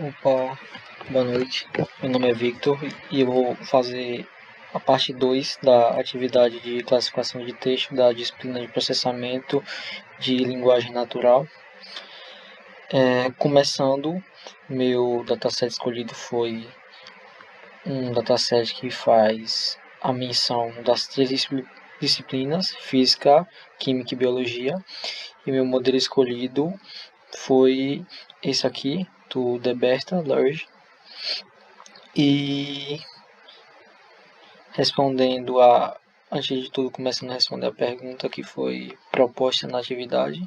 Opa, boa noite. Meu nome é Victor e eu vou fazer a parte 2 da atividade de classificação de texto da disciplina de processamento de linguagem natural. Começando, meu dataset escolhido foi um dataset que faz a menção das três disciplinas, física, química e biologia. E meu modelo escolhido foi esse aqui, do Deberta Large. E antes de tudo, começando a responder a pergunta que foi proposta na atividade,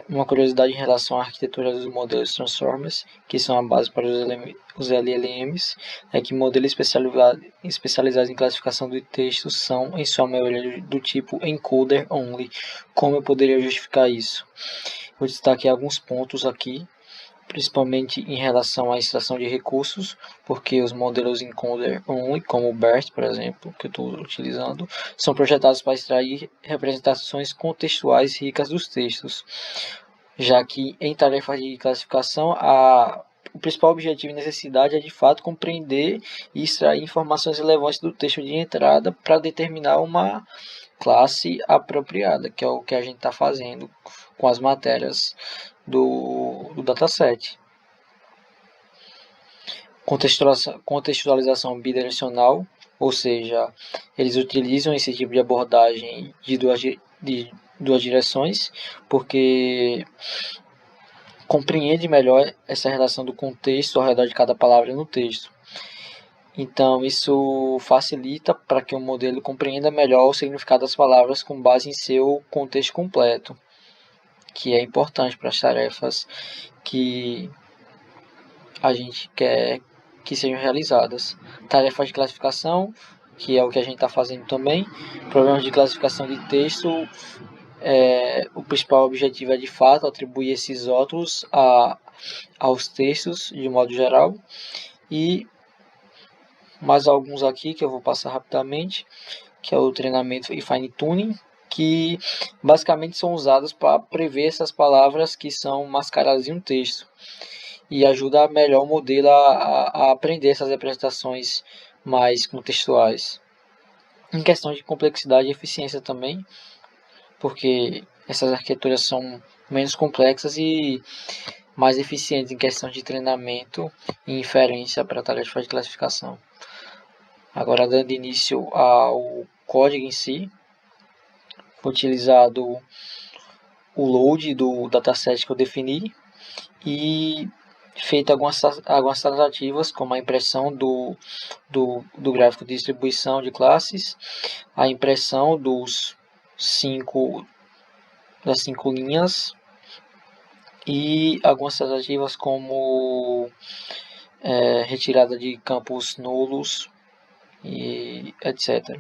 uma curiosidade em relação à arquitetura dos modelos Transformers, que são a base para os LLMs, é que modelos especializados em classificação de textos são, em sua maioria, do tipo encoder only. Como eu poderia justificar isso? Vou destacar alguns pontos aqui, principalmente em relação à extração de recursos, porque os modelos encoder only, como o BERT, por exemplo, que eu estou utilizando, são projetados para extrair representações contextuais ricas dos textos, já que em tarefas de classificação o principal objetivo e necessidade é de fato compreender e extrair informações relevantes do texto de entrada para determinar uma classe apropriada, que é o que a gente está fazendo com as matérias do dataset. Contextualização bidirecional, ou seja, eles utilizam esse tipo de abordagem de duas direções, porque compreende melhor essa relação do contexto ao redor de cada palavra no texto. Então, isso facilita para que o modelo compreenda melhor o significado das palavras com base em seu contexto completo, que é importante para as tarefas que a gente quer que sejam realizadas. Tarefas de classificação, que é o que a gente está fazendo também. Problemas de classificação de texto, o principal objetivo é de fato atribuir esses rótulos aos textos de modo geral. E mais alguns aqui que eu vou passar rapidamente, que é o treinamento e fine tuning, que basicamente são usados para prever essas palavras que são mascaradas em um texto e ajuda melhor o modelo a aprender essas representações mais contextuais. Em questão de complexidade e eficiência também, porque essas arquiteturas são menos complexas e mais eficientes em questão de treinamento e inferência para tarefas de classificação. Agora, dando início ao código em si, foi utilizado o load do dataset que eu defini e feito algumas tratativas, como a impressão do gráfico de distribuição de classes, a impressão das 5 linhas e algumas tratativas como retirada de campos nulos e etc.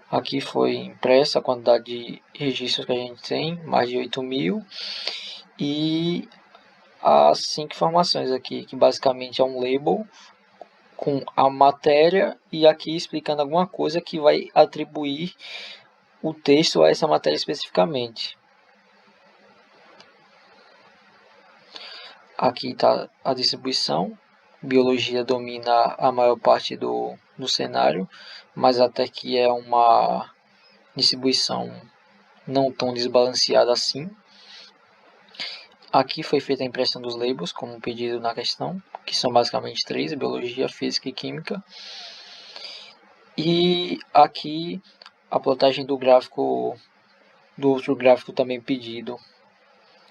Aqui foi impressa a quantidade de registros que a gente tem, mais de 8.000, e as 5 informações aqui, que basicamente é um label com a matéria e aqui explicando alguma coisa que vai atribuir o texto a essa matéria especificamente. Aqui está a distribuição. Biologia domina a maior parte do cenário, mas até que é uma distribuição não tão desbalanceada assim. Aqui foi feita a impressão dos labels, como pedido na questão, que são basicamente 3, biologia, física e química. E aqui a plotagem do outro gráfico também pedido,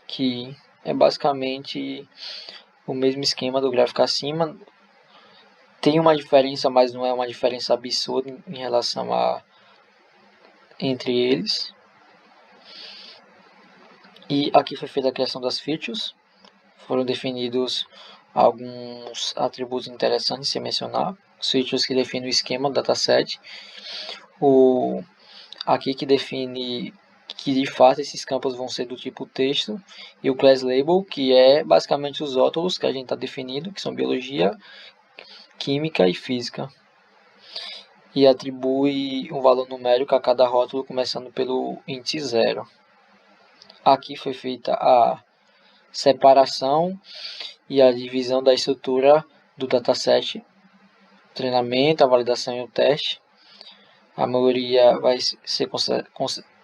que é basicamente o mesmo esquema do gráfico acima. Tem uma diferença, mas não é uma diferença absurda em relação entre eles. E aqui foi feita a criação das features. Foram definidos alguns atributos interessantes de se mencionar. Os features que definem o esquema do dataset. Aqui que define que de fato esses campos vão ser do tipo texto. E o class label, que é basicamente os rótulos que a gente está definindo, que são biologia, química e física. E atribui um valor numérico a cada rótulo, começando pelo índice 0. Aqui foi feita a separação e a divisão da estrutura do dataset, treinamento, a validação e o teste. A maioria vai ser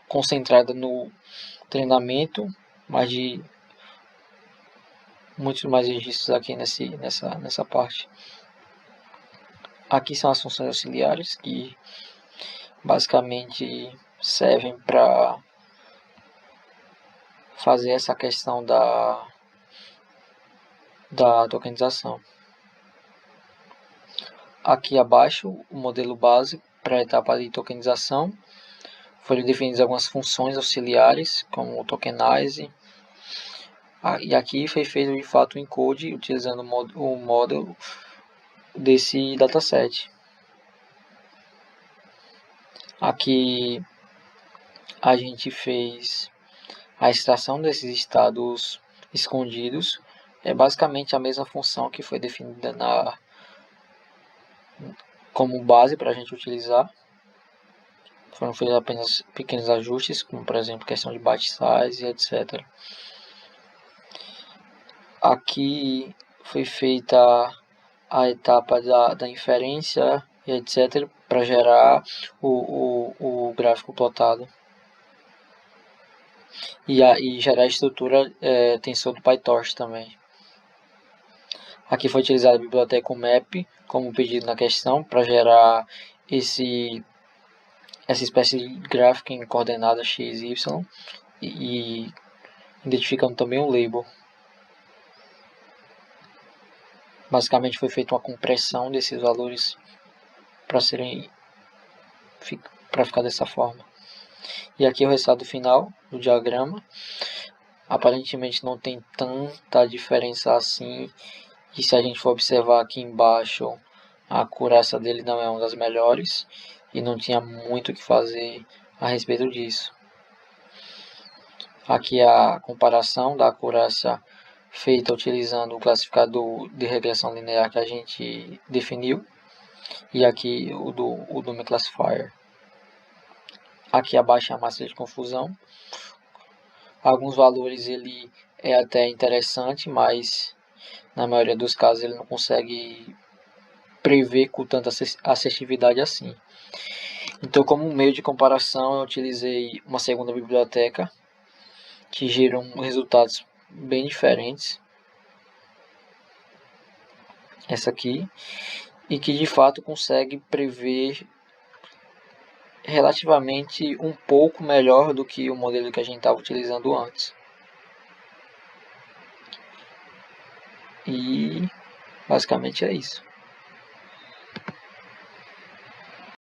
concentrada no treinamento, mas de muitos mais registros aqui nessa parte. Aqui são as funções auxiliares que basicamente servem para fazer essa questão da tokenização. Aqui abaixo, o modelo base para a etapa de tokenização. Foram definidas algumas funções auxiliares, como o tokenize. E aqui foi feito de fato o encode utilizando o módulo desse dataset. Aqui a gente fez a extração desses estados escondidos. É basicamente a mesma função que foi definida como base para a gente utilizar. Foram feitos apenas pequenos ajustes, como por exemplo questão de byte size e etc. Aqui foi feita a etapa da inferência e etc. para gerar o gráfico plotado. E gerar a estrutura tensor do PyTorch também. Aqui foi utilizada a biblioteca map, como pedido na questão, para gerar essa espécie de gráfico em coordenadas x, y e identificando também um label. Basicamente foi feita uma compressão desses valores para ficar dessa forma. E aqui é o resultado final do diagrama. Aparentemente não tem tanta diferença assim. E se a gente for observar aqui embaixo, a acurácia dele não é uma das melhores. E não tinha muito o que fazer a respeito disso. Aqui é a comparação da acurácia feita utilizando o classificador de regressão linear que a gente definiu. E aqui o do Dummy Classifier. Aqui abaixo é a massa de confusão. Alguns valores ele é até interessante, mas na maioria dos casos ele não consegue prever com tanta assertividade assim. Então, como meio de comparação, eu utilizei uma segunda biblioteca que geram resultados bem diferentes. Essa aqui. E que de fato consegue prever relativamente um pouco melhor do que o modelo que a gente estava utilizando antes. E basicamente é isso.